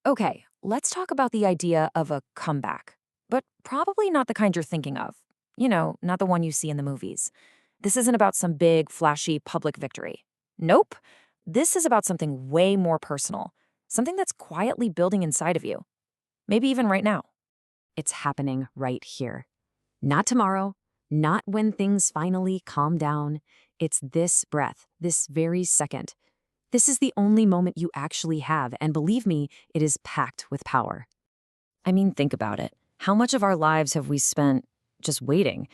Okay, let's talk about the idea of a comeback, but probably not the kind you're thinking of. Not the one you see in the movies. This isn't about some big, flashy public victory. Nope. This is about something way more personal, something that's quietly building inside of you, maybe even right now. It's happening right here. Not tomorrow, not when things finally calm down. It's this breath, this very second. This is the only moment you actually have, and believe me, it is packed with power. I mean, think about it. How much of our lives have we spent just waiting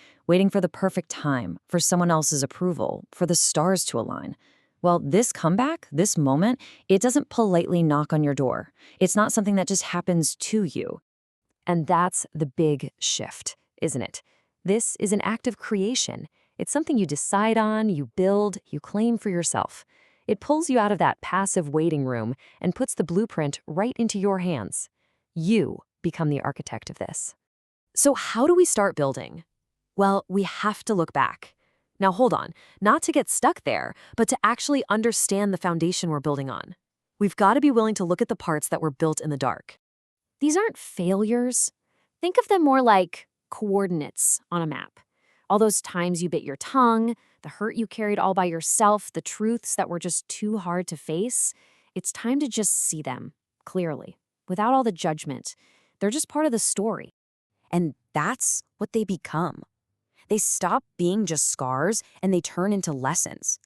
for the perfect time, for someone else's approval, for the stars to align? Well, this comeback, this moment, it doesn't politely knock on your door. It's not something that just happens to you. And that's the big shift, isn't it? This is an act of creation. It's something you decide on, you build, you claim for yourself. It pulls you out of that passive waiting room and puts the blueprint right into your hands. You become the architect of this. So how do we start building? Well, we have to look back. Now hold on, not to get stuck there, but to actually understand the foundation we're building on. We've got to be willing to look at the parts that were built in the dark. These aren't failures. Think of them more like coordinates on a map. All those times you bit your tongue, the hurt you carried all by yourself, the truths that were just too hard to face. It's time to just see them clearly, without all the judgment. They're just part of the story. And that's what they become. They stop being just scars and they turn into lessons.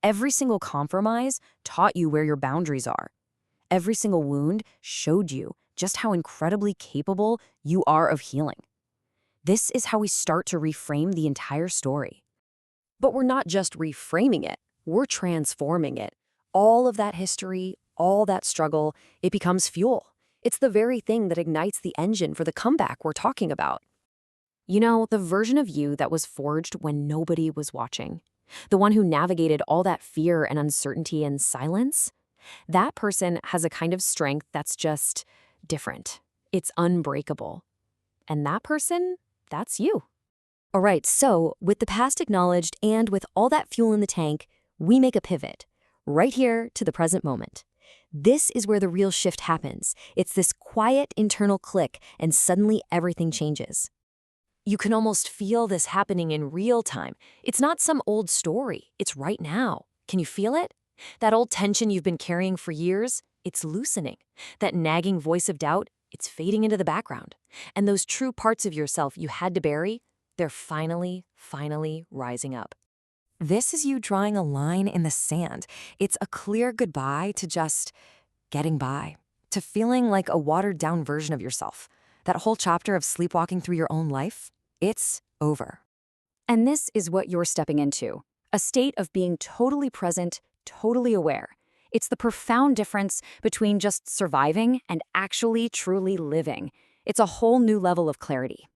Every single compromise taught you where your boundaries are. Every single wound showed you just how incredibly capable you are of healing. This is how we start to reframe the entire story. But we're not just reframing it, we're transforming it. All of that history, all that struggle, it becomes fuel. It's the very thing that ignites the engine for the comeback we're talking about. You know, the version of you that was forged when nobody was watching. The one who navigated all that fear and uncertainty in silence. That person has a kind of strength that's just different. It's unbreakable. And that person, that's you. All right, so with the past acknowledged and with all that fuel in the tank, we make a pivot, right here to the present moment. This is where the real shift happens. It's this quiet internal click, and suddenly everything changes. You can almost feel this happening in real time. It's not some old story, it's right now. Can you feel it? That old tension you've been carrying for years, it's loosening. That nagging voice of doubt, it's fading into the background. And those true parts of yourself you had to bury, they're finally rising up. This is you drawing a line in the sand. It's a clear goodbye to just getting by, to feeling like a watered-down version of yourself. That whole chapter of sleepwalking through your own life, it's over. And this is what you're stepping into, a state of being totally present, totally aware. It's the profound difference between just surviving and actually truly living. It's a whole new level of clarity.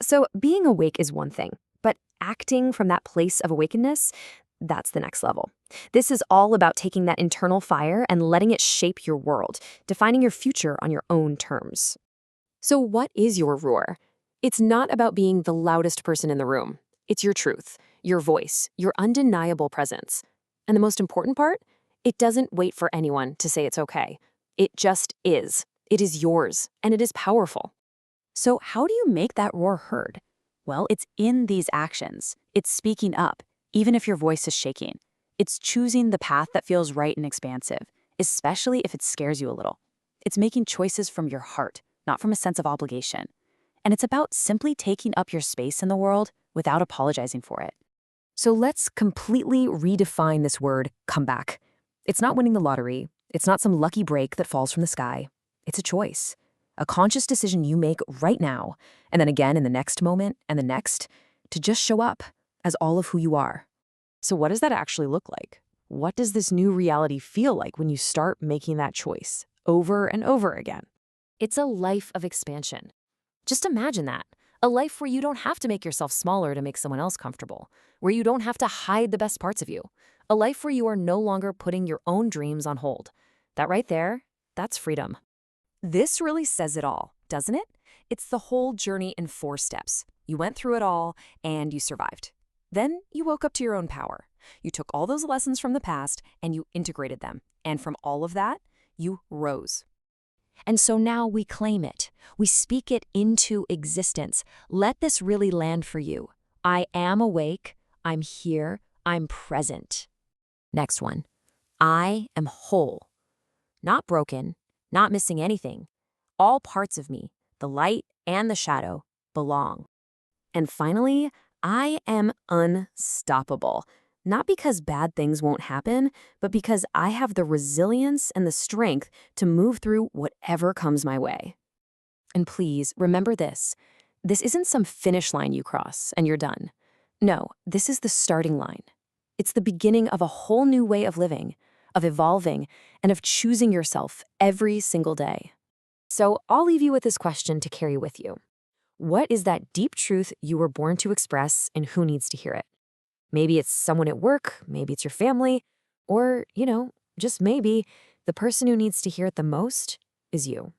So being awake is one thing, but acting from that place of awakeness, that's the next level. This is all about taking that internal fire and letting it shape your world, defining your future on your own terms. So what is your roar? It's not about being the loudest person in the room. It's your truth, your voice, your undeniable presence. And the most important part? It doesn't wait for anyone to say it's okay. It just is. It is yours, and it is powerful. So how do you make that roar heard? Well, it's in these actions. It's speaking up, even if your voice is shaking. It's choosing the path that feels right and expansive, especially if it scares you a little. It's making choices from your heart, not from a sense of obligation. And it's about simply taking up your space in the world without apologizing for it. So let's completely redefine this word, comeback. It's not winning the lottery. It's not some lucky break that falls from the sky. It's a choice, a conscious decision you make right now, and then again in the next moment and the next, to just show up as all of who you are. So what does that actually look like? What does this new reality feel like when you start making that choice over and over again? It's a life of expansion. Just imagine that. A life where you don't have to make yourself smaller to make someone else comfortable, where you don't have to hide the best parts of you. A life where you are no longer putting your own dreams on hold. That right there, that's freedom. This really says it all, doesn't it? It's the whole journey in 4 steps. You went through it all, and you survived. Then you woke up to your own power. You took all those lessons from the past, and you integrated them. And from all of that, you rose. And so now we claim it. We speak it into existence. Let this really land for you. I am awake. I'm here. I'm present. Next one. I am whole. Not broken, not missing anything. All parts of me, the light and the shadow, belong. And finally, I am unstoppable. Not because bad things won't happen, but because I have the resilience and the strength to move through whatever comes my way. And please remember this. This isn't some finish line you cross and you're done. No, this is the starting line. It's the beginning of a whole new way of living, of evolving, and of choosing yourself every single day. So I'll leave you with this question to carry with you. What is that deep truth you were born to express, and who needs to hear it? Maybe it's someone at work, maybe it's your family, or, just maybe the person who needs to hear it the most is you.